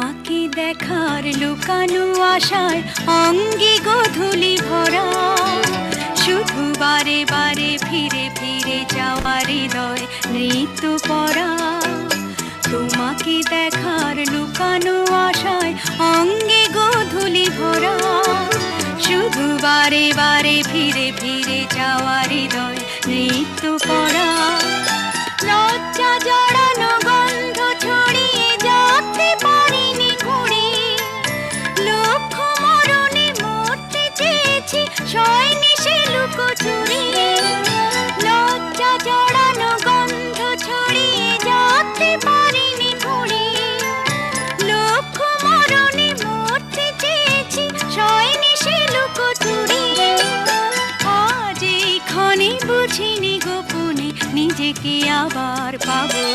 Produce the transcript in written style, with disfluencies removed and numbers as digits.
তোমাকে দেখার লুকানো আশায় অঙ্গে গোধূলি ভরা, শুধু বারে বারে ফিরে ফিরে যাওয়ার হৃদয় নৃত্য পরা। তোমাকে দেখার লুকানো আশায় অঙ্গে গোধূলি ভরা, শুধু বারে বারে ফিরে ফিরে যাওয়ার হৃদয় নৃত্য পরা। লজ্জা জড়ানো গন্ধ ছড়িয়ে যেতে পারিনি ঘুরে, লক্ষ মরণে মরতে চেয়েছি সয়নি সে লুকোচুরি। লজ্জা জড়ানো গন্ধ ছড়িয়ে যেতে পারিনি ঘুরে, লক্ষ মরণে মরতে চেয়েছি সয়নি সে লুকোচুরি। আজ এই ক্ষণে বুঝিনি গোপনে নিজেকে আবার পাবো।